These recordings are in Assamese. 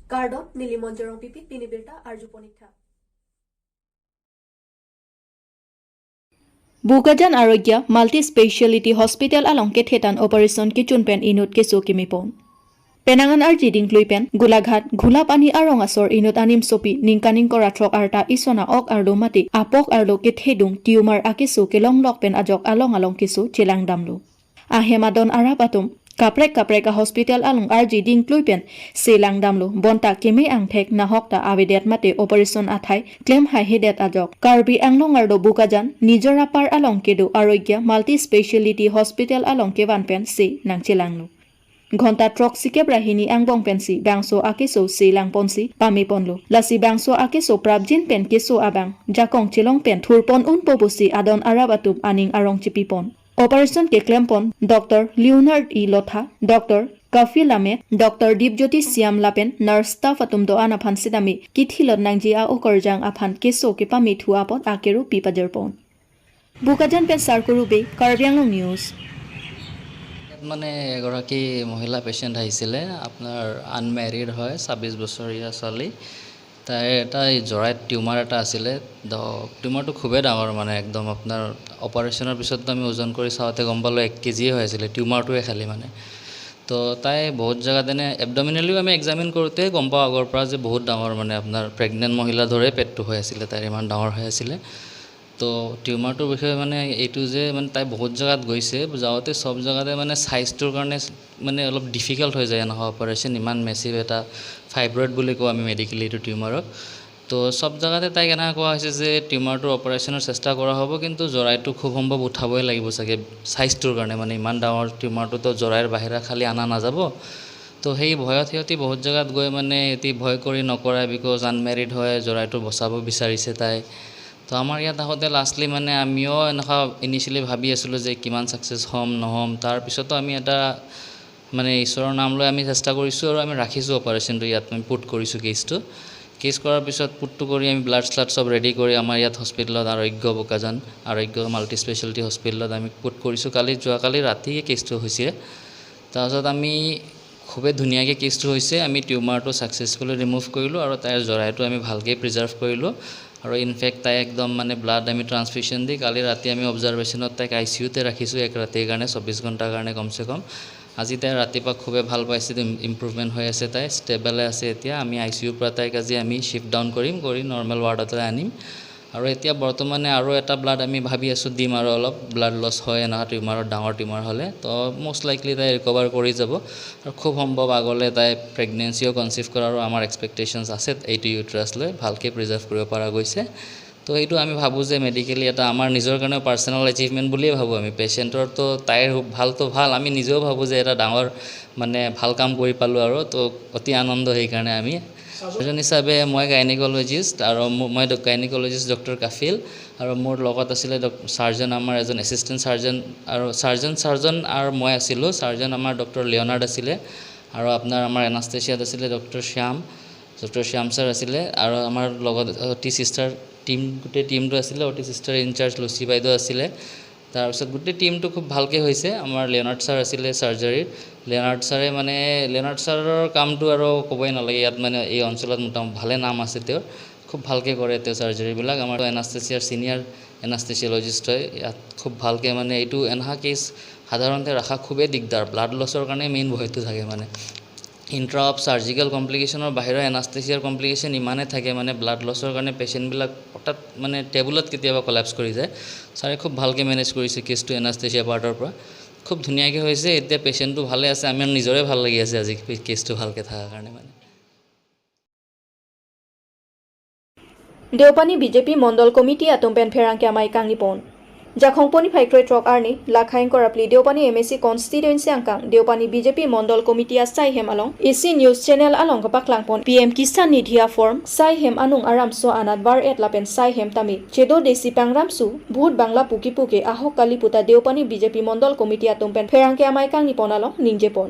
Gardot Nilimonjerong Pipit Pinibirta Arjuponika. Bukajan Arogya Multi Speciality Hospital along Kethetan Operation Kitchen Pen Inut Keso Kimipon. Penangan arji dingklui pen gulaghat gula pani arong asor inut anim sopi ningkaning koratrok arta isona ok ardo mati apok ardo kethedung tumor akisu kelong lok pen ajok along kisu chilang damlu. Ahemadon arapatum kaprek hospital along arji dingklui pen selang damlu bonta keme angthek nahokta avidet mate operation athai claim hai hedet ajok Karbi Anglong ardo bukajan nijorapar along kedu arogya multi speciality hospital along kevan pen se nang chilanglu. Ghonta trok sikep rahini angbong pensi bangso akeso silang ponsi pami ponlo lasi bangso akeso prabjin pen keso abang jakong chilong pen thurpon un pobusi adon arabatup aning arong chipipon operation ke klempon Dr. Leonard E. Lotha Dr. Kafi Lamet Dr. Dipjyoti Siam Lapen nurse staff atum do ana phan sidami kithilot nangji a okorjang aphan keso ke pami thuapot akeru pipajerpon bukajan pen sarkuru be Karbi Anglong news মানে এগৰাকী মহিলা পেশেন্ট আহিছিলে আপোনাৰ আনমেৰিড হয় 26 বছৰীয়া ছোৱালী তাই এটা জৰাইত টিউমাৰ এটা আছিলে টিউমাৰটো খুবেই ডাঙৰ মানে একদম আপোনাৰ অপাৰেশ্যনৰ পিছত আমি ওজন কৰি চাওঁতে গম পালোঁ 1 কেজি হৈ আছিলে টিউমাৰটোৱে খালি মানে তো তাই বহুত জায়গাত এনে এবডমিনেলিও আমি এক্সামিন কৰোঁতে গম পাওঁ আগৰ পৰা যে বহুত ডাঙৰ মানে আপোনাৰ প্ৰেগনেণ্ট মহিলা দৰে পেটটো হৈ আছিলে তাইৰ ইমান ডাঙৰ হৈ আছিলে তো টিউমাৰটোৰ বিষয়ে মানে এইটো যে মানে তাই বহুত জায়গাত গৈছে যাওঁতে সব জায়গাতে মানে সাইজটোৰ কাৰণে মানে অলপ ডিফিকাল্ট হৈ যায় নহয় অপাৰেশ্যন ইমান মেচিভ এটা ফাইব্ৰইড বুলি কওঁ আমি মেডিকেলি এইটো টিউমাৰক তো সব জায়গাতে তাই কেনেকৈ কোৱা হৈছে যে টিউমাৰটোৰ অপাৰেশ্যনৰ চেষ্টা কৰা হ'ব কিন্তু জৰাইটো খুব সম্ভৱ উঠাবই লাগিব চাগে সাইজটোৰ কাৰণে মানে ইমান ডাঙৰ টিউমাৰটোতো জৰাইৰ বাহিৰা খালি আনা নাযাব তো সেই ভয়ত সিহঁতি বহুত জায়গাত গৈ মানে এটি ভয় কৰি নকৰাই বিকজ আনমেৰিড হয় জৰাইটো বচাব বিচাৰিছে তাই তো আমাৰ ইয়াত আহোঁতে লাষ্টলি মানে আমিও এনেকুৱা ইনিচিয়েলি ভাবি আছিলোঁ যে কিমান ছাকচেছ হ'ম নহ'ম তাৰপিছতো আমি এটা মানে ঈশ্বৰৰ নাম লৈ আমি চেষ্টা কৰিছোঁ আৰু আমি ৰাখিছোঁ অপাৰেশ্যনটো ইয়াত আমি পুট কৰিছোঁ কেছ কৰাৰ পিছত পুটটো কৰি আমি ব্লাড শ্লাড চব ৰেডি কৰি আমাৰ ইয়াত হস্পিটেলত আৰোগ্য বোকাজান আৰোগ্য মাল্টি স্পেচিয়েলিটি হস্পিটেলত আমি পুট কৰিছোঁ যোৱাকালি ৰাতি কেছটো হৈছে তাৰপিছত আমি খুবেই ধুনীয়াকৈ কেছটো হৈছে আমি টিউমাৰটো ছাকচেছফুলি ৰিমুভ কৰিলোঁ আৰু তাইৰ জৰাইটো আমি ভালকৈ প্ৰিজাৰ্ভ কৰিলোঁ আৰু ইনফেক্ট তাই একদম মানে ব্লাড আমি ট্ৰান্সফিউশ্যন দি কালি ৰাতি আমি অবজাৰভেশ্যনত তাইক ICUতে ৰাখিছোঁ এক ৰাতিৰ কাৰণে 24 ঘণ্টাৰ কাৰণে কমচে কম আজি তাই ৰাতিপুৱা খুবেই ভাল পাইছে ইম্প্ৰুভমেণ্ট হৈ আছে তাই ষ্টেবলে আছে এতিয়া আমি ICUৰ পৰা তাইক আজি আমি শ্বিফ্ট ডাউন কৰি নৰ্মেল ৱাৰ্ডলৈ আনিম আৰু এতিয়া বৰ্তমানে আৰু এটা ব্লাড আমি ভাবি আছোঁ দিম আৰু অলপ ব্লাড লছ হয় এনেকুৱা টিউমাৰৰ ডাঙৰ টিউমাৰ হ'লে তো মষ্ট লাইকলি তাই ৰিকভাৰ কৰি যাব আৰু খুব সম্ভৱ আগলৈ তাই প্ৰেগনেঞ্চিও কনচিভ কৰাৰো আমাৰ এক্সপেক্টেশ্যনছ আছে এইটো ইউট্ৰাছ লৈ ভালকৈ প্ৰিজাৰ্ভ কৰিব পৰা গৈছে তো এইটো আমি ভাবোঁ যে মেডিকেলি এটা আমাৰ নিজৰ কাৰণেও পাৰ্চনেল এচিভমেণ্ট বুলিয়ে ভাবোঁ আমি পেচেণ্টৰতো তাইৰ ভালতো ভাল আমি নিজেও ভাবোঁ যে এটা ডাঙৰ মানে ভাল কাম কৰি পালোঁ আৰু তো অতি আনন্দ সেইকাৰণে আমি সাৰ্জন হিচাপে মই গাইনিকলজিষ্ট আৰু মই গাইনিকলজিষ্ট ডক্টৰ কাফিল আৰু মোৰ লগত আছিলে সাৰ্জন আমাৰ এজন এছিষ্টেণ্ট সাৰ্জন আৰু সাৰ্জন আৰু মই আছিলোঁ সাৰ্জন আমাৰ ডক্টৰ লিঅনাৰ্ড আছিলে আৰু আপোনাৰ আমাৰ এনাষ্টেচিয়াত আছিলে ডক্টৰ শ্যাম ছাৰ আছিলে আৰু আমাৰ লগত অতি চিষ্টাৰ গোটেই টিমটো আছিলে অতি চিষ্টাৰ ইনচাৰ্জ লুচি বাইদেউ আছিলে তাৰপিছত গোটেই টিমটো খুব ভালকৈ হৈছে আমাৰ লিঅনাৰ্ড ছাৰ আছিলে চাৰ্জাৰীৰ লিঅনাৰ্ড ছাৰৰ কামটো আৰু ক'বই নালাগে ইয়াত মানে এই অঞ্চলত মোটামুটি ভালে নাম আছে তেওঁৰ খুব ভালকৈ কৰে তেওঁ চাৰ্জাৰীবিলাক আমাৰ এনাষ্টেচিয়াৰ চিনিয়ৰ এনাষ্টেচিয়লজিষ্ট হয় ইয়াত খুব ভালকৈ মানে এইটো এনেকুৱা কেছ সাধাৰণতে ৰখা খুবেই দিগদাৰ ব্লাড লছৰ কাৰণে মেইন ভয়টো থাকে মানে ইণ্ট্ৰা অফ চাৰ্জিকেল কমপ্লিকেশ্যনৰ বাহিৰৰ এনাষ্টেচিয়াৰ কমপ্লিকেশ্যন ইমানে থাকে মানে ব্লাড লছৰ কাৰণে পেচেণ্টবিলাক হঠাৎ মানে টেবুলত কেতিয়াবা কলাপছ কৰি যায় ছাৰে খুব ভালকৈ মেনেজ কৰিছে কেছটো এনাষ্টেচিয়া পাৰ্টৰ পৰা খুব ধুনীয়াকৈ হৈছে এতিয়া পেচেণ্টটো ভালে আছে আমাৰ নিজৰে ভাল লাগি আছে আজি কেছটো ভালকৈ থকাৰ কাৰণে মানে দেওপানী বিজেপি মণ্ডল কমিটি আতম্পেন ফেৰাংকে আমাই কাংনিপন জাখংপনি ফাইক্ৰয় ট্ৰক আৰ্নি লাখাইং কৰাপলি দেওপানী MSC কনষ্টিটুৱেঞ্চি আংকাং দেওপানী বিজেপি মণ্ডল কমিটি চাই হেম আলং এচি নিউজ চেনেল আলং পাকলাংপন PM কিষান নিধিয়া ফৰ্ম চাই হেম আনুং আৰামছো আনাত বাৰ এটলাপেন চাই হেম তামি চেদো দেশি পাংৰামসু বহুত বাংলা পুকি আহক কালি পুতা দেওপানী বিজেপি মণ্ডল কমিটি আতম্পেন ফেৰাংকে আমাই কাংনিপন আলং নিংজেপন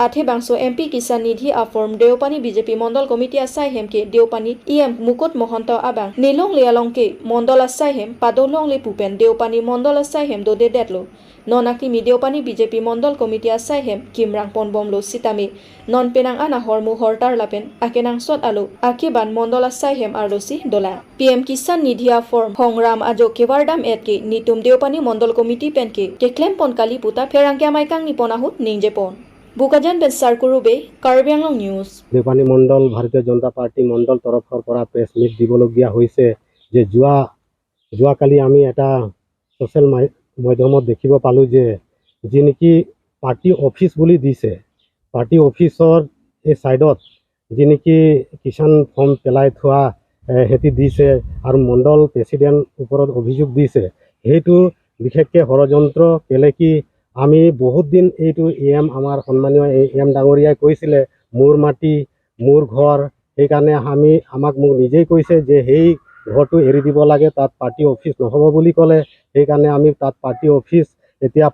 আঠে বাংসো MP কিষান নিধি আফর্ম দেওপানী বিজেপি মণ্ডল কমিটি আসাই হেমকে দেওপানী EM মুকুট মহন্ত আবাং নীলং লিয়ালংকে মণ্ডল আসাই হেম পাদলং লে পুপেন দেওপানী মণ্ডল আসাই Hem দোদে দেটলো nonaki mideopani BJP Mondol Committee asaihem kimrang ponbomlo sitami non penang ana hormu hortar lapen akenang sot alu akiban Mondol asaihem arlosi dola PM Kisan Nidhiya form hongram ajo kewardam etki nitum deopani Mondol Committee penke keklem pon kali puta ferangke amaikang niponahut ningjepon বুকাজান বেচাৰ কৰোবে কাৰ্বি আংলং নিউজ দেওপানী মণ্ডল ভাৰতীয় জনতা পাৰ্টি মণ্ডল তৰফৰ পৰা প্ৰেছ মিট দিবলগীয়া হৈছে যে যোৱাকালি আমি এটা ছ'চিয়েল মাধ্যমত দেখিব পালোঁ যে যি নেকি পাৰ্টি অফিচ বুলি দিছে পাৰ্টি অফিচৰ এই ছাইডত যি নেকি কিষাণ ফৰ্ম পেলাই থোৱা হেতি দিছে আৰু মণ্ডল প্ৰেচিডেণ্ট ওপৰত অভিযোগ দিছে সেইটো বিশেষকৈ ষড়যন্ত্ৰ কেলে কি আমি বহুত দিন এইটো এম আমাৰ সন্মানীয় এম ডাঙৰীয়াই কৈছিলে মোৰ মাটি মোৰ ঘৰ সেইকাৰণে আমাক মোক নিজেই কৈছে যে সেই ঘৰটো এৰি দিব লাগে তাত পাৰ্টি অফিচ নহ'ব বুলি ক'লে সেইকাৰণে আমি তাত পাৰ্টি অফিচ এতিয়া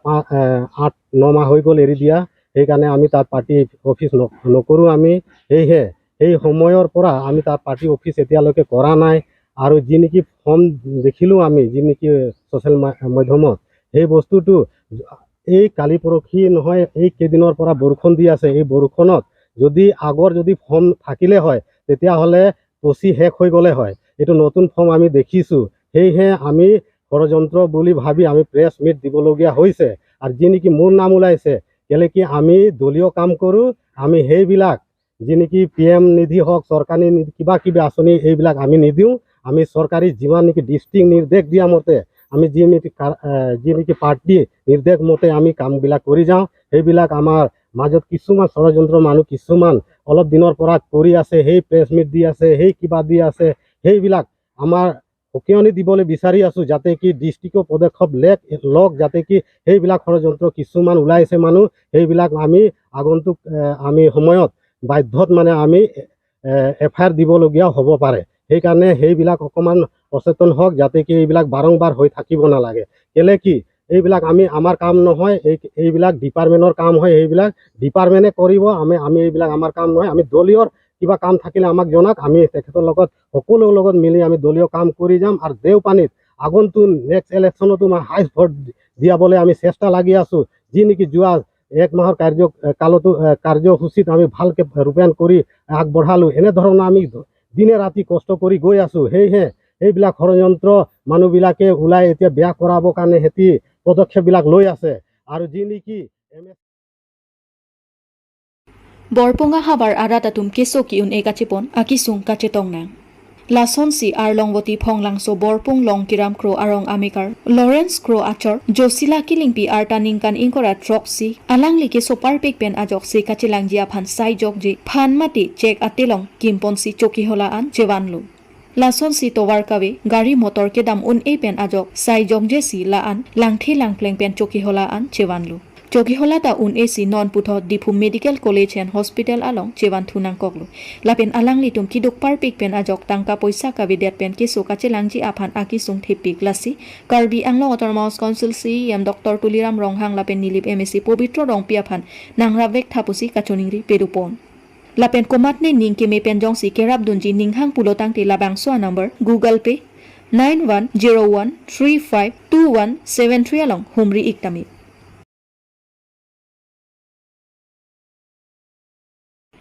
8-9 মাহ হৈ গ'ল এৰি দিয়া সেইকাৰণে আমি তাত পাৰ্টি অফিচ নকৰোঁ আমি সেয়েহে সেই সময়ৰ পৰা আমি তাত পাৰ্টি অফিচ এতিয়ালৈকে কৰা নাই আৰু যি নেকি ফৰ্ম দেখিলোঁ আমি যি নেকি ছ'চিয়েল মাধ্যমত সেই বস্তুটো এই কালি পৰহি নহয় এই কেইদিনৰ পৰা বৰষুণ দি আছে এই বৰষুণত যদি আগৰ যদি ফৰ্ম থাকিলে হয় তেতিয়াহ'লে পচি শেষ হৈ গ'লে হয় এইটো নতুন ফৰ্ম আমি দেখিছোঁ সেয়েহে আমি ষড়যন্ত্ৰ বুলি ভাবি আমি প্ৰেছ মিট দিবলগীয়া হৈছে আৰু যি নেকি মোৰ নাম ওলাইছে কেলে কি আমি দলীয় কাম কৰোঁ আমি সেইবিলাক যি নেকি PM নিধি হওক চৰকাৰী নিধি কিবা কিবি আঁচনি এইবিলাক আমি নিদিওঁ আমি চৰকাৰী যিমান নেকি ডিষ্ট্ৰিক্ট নিৰ্দেশ দিয়া মতে আমি যি নেকি পাৰ্টি নিৰ্দেশ মতে আমি কামবিলাক কৰি যাওঁ সেইবিলাক আমাৰ মাজত কিছুমান ষড়যন্ত্ৰ মানুহ কিছুমান অলপ দিনৰ পৰা কৰি আছে সেই প্ৰেছ মিট দি আছে সেই কিবা দি আছে সেইবিলাক আমাৰ সকিয়নি দিবলৈ বিচাৰি আছোঁ যাতে কি ডিষ্ট্ৰিক্টৰ পদক্ষেপ লওক যাতে কি সেইবিলাক ষড়যন্ত্ৰ কিছুমান ওলাইছে মানুহ সেইবিলাক আমি আগন্তুক আমি সময়ত বাধ্যত মানে আমি FIR দিবলগীয়া হ'ব পাৰে সেইকাৰণে সেইবিলাক অকণমান সচেতন হওক যাতে কি এইবিলাক বাৰম্বাৰ হৈ থাকিব নালাগে কেলে কি এইবিলাক আমাৰ কাম নহয় এইবিলাক ডিপাৰ্টমেণ্টৰ কাম হয় এইবিলাক ডিপাৰ্টমেণ্টে কৰিব আমি এইবিলাক আমাৰ কাম নহয় আমি দলীয় কিবা কাম থাকিলে আমাক জনাওক আমি তেখেতৰ লগত সকলোৰ লগত মিলি আমি দলীয় কাম কৰি যাম আৰু দেওপানীত আগন্তুক নেক্সট ইলেকশ্যনতো হাইষ্ট ভোট দিয়াবলৈ আমি চেষ্টা লাগি আছোঁ যি নেকি যোৱা 1 মাহৰ কাৰ্যসূচীত আমি ভালকৈ ৰূপায়ণ কৰি আগবঢ়ালোঁ এনেধৰণৰ আমি দিনে ৰাতি কষ্ট কৰি গৈ আছোঁ সেয়েহে এইবিলাক ষড়যন্ত্ৰ মানুহবিলাকে ওলাই এতিয়া বেয়া কৰাবৰ কাৰণে হেতি পদক্ষেপবিলাক লৈ আছে আৰু যি নেকি বৰপঙা হাবাৰ আৰাতাতুম কেচকি উন একাচিপন আকিসুং কাচেটংনাং লাচন সি আর লংবতী ফংলাংসো বরপুং লং কিরাম ক্রো আরং আমিকার লরেন্স ক্রো আচর জসিলা কিলিংপি আর টানিংকান ইংকরা ট্রক্সি আলাংলিকে সোপার পেকপেন আজক সি কাচিলাংজিয়া ফান সাই জকজি ফান মাটি চেক আতেলং কিমপনসি চকিহলা আন জেওয়ানলু লাচন সি তোয়ার কাবে গাড়ি মোটর के दाम उन ए पेन आजक साई जंगजे सी ला आन लांगथे लांगप्लेंग पेन चकिहला आन चेवानलु चकिहला ता उन ए सी नॉन पुथ Diphu medical college and hospital आलों चेवान थुनांग कोगलु लापेन आलांगली तुम की दुकपार पिक पेन आजक तांका पैसा का विद्यात पेन के सोकाचे लांगजी आफान आकी सुंग थेपिक लासी Karbi Anglong autonomous council C M doctor Tuliram Ronghang लापेन निलिप एमएससी पवित्र रोंगपि आफान नांगरा वेक थापुसी काचोनिंगरी पेरुपोन लापेन कोमात ने निंग के में पेन जोंसी केराब दुंजी निंगहांग पुलोतांग ते लाबांगसो नंबर गूगल पे 9101352173 along humri iktami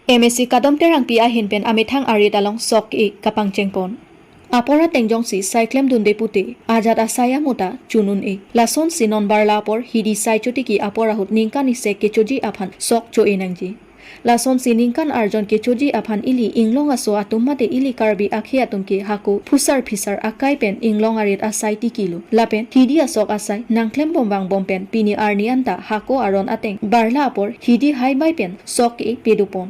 MSC kadom terang pi ahin pen amethang arit along sok e kapang chengpon apora tengjong si cyclem dunde puti ajat asaya muta chunun e lason sinon barla por hidi sai choti ki apora hut ningkan ise kechoji aphan sok cho enangji lason siningkan arjon kechoji aphan ili inglong aso atumate ili karbi akhi atumke hako phusar phisar akai pen inglong arit asai ti kilo lapen hidi asok asai nangklem bombang bompen pini arni anta hako aron ateng barla por hidi hai bai pen sok e pedupon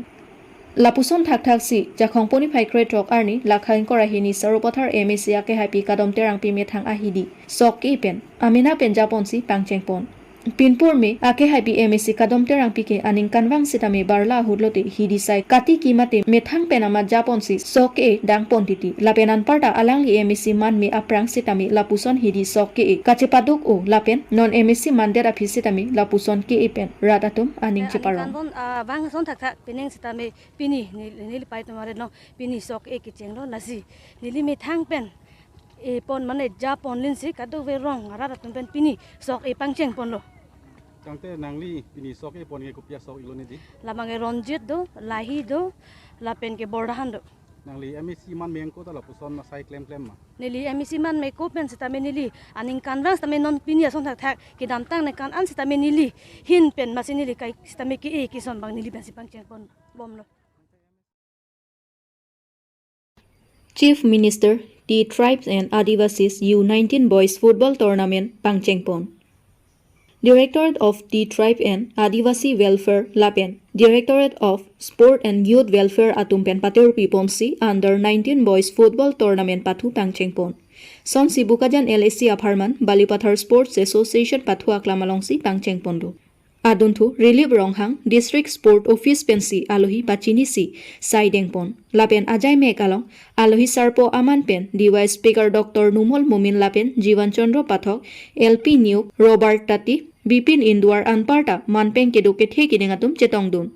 লাপুসন থাক থাক সি জাখংপনি ফাইক্ৰে ট্ৰক আৰ্নি লাখাইং কৰাহিনী সৰপথাৰ MSC আকে হাইপি কাদম তেৰাং পি মেথাং আহিদি সক কে পেন আমিনা পেঞ্জাপনসি পাংচেংপন পিনপুৰ মে আকে হাইপি MSC কাদম তেৰাং পি কে আনিং কানৱাং সিতামে বাৰলা হুদলতে হিদি সাই কাটি কিমাতে মেথাং পেনামা জাপনসি সক এ ডাং পন্তিতি লাপেনান পাৰটা আলাংলি MSC মান মে আপ্ৰাং সিতামে লাপুসন হিদি সক কে কাচেপাদুক ও লাপেন নন MSC মানদের আফিস সিতামে লাপুসন কে এ পেন রাদাতুম আনিং চেপাৰং bang son thak thak pineng sitame pini nili pai tomare no pini sok e kicheng lo nasi nili me thang pen e pon mane ja pon lin si kadu ve rong ara tum pen pini sok e pangcheng pon lo Kangte nangli ini sok e pon ke kopia sok ilone di. Lamange ronjit do, lahi do, lapen ke bordahan do. Nangli MSC man mengko ta la puson na sai klem ma. Nili emisi man me kopen sitame nili aning kanrang sitame non pinia son thak ki dam tang ne kan an sitame nili hin pen masinili kai sitame ki e ki son bang nili ben sipang cheng pon bom lo. Chief Minister, the Tribes and Adivasis U19 Boys Football Tournament, Pangchengpon. Directorate of the Tribe and Adivasi Welfare, Lapen. Directorate of Sport and Youth Welfare, Atumpen Patur Pipomsi, Under 19 Boys Football Tournament, Patu Pangchengpon. Son Sibukajan LSC Aparman, Balipathar Sports Association, Patu Aklamalongsi, Pangchengpondo. Aduntu Relief Ronghang District Sport Office Pensi Alohi Pachinisi Saidengpon Lapen Ajay Mekalong Alohi Sarpo Aman Pen DY Speaker Dr. Numol Mumin Lapen Jivan Chandra Pathok LP New Robert Tati Bipin Induar Anparta Manpeng Keduke Thekiningatum Chetongdun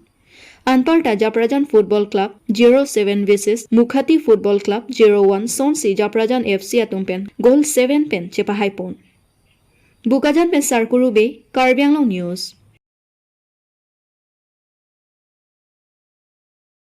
Anparta Japrajan Football Club 07 vs Mukhati Football Club 01 Sonsi Japrajan FC Atumpen Goal 7 Pen Chepahaipon Bukajan Pen Sarkuru Bay Karbi Anglong News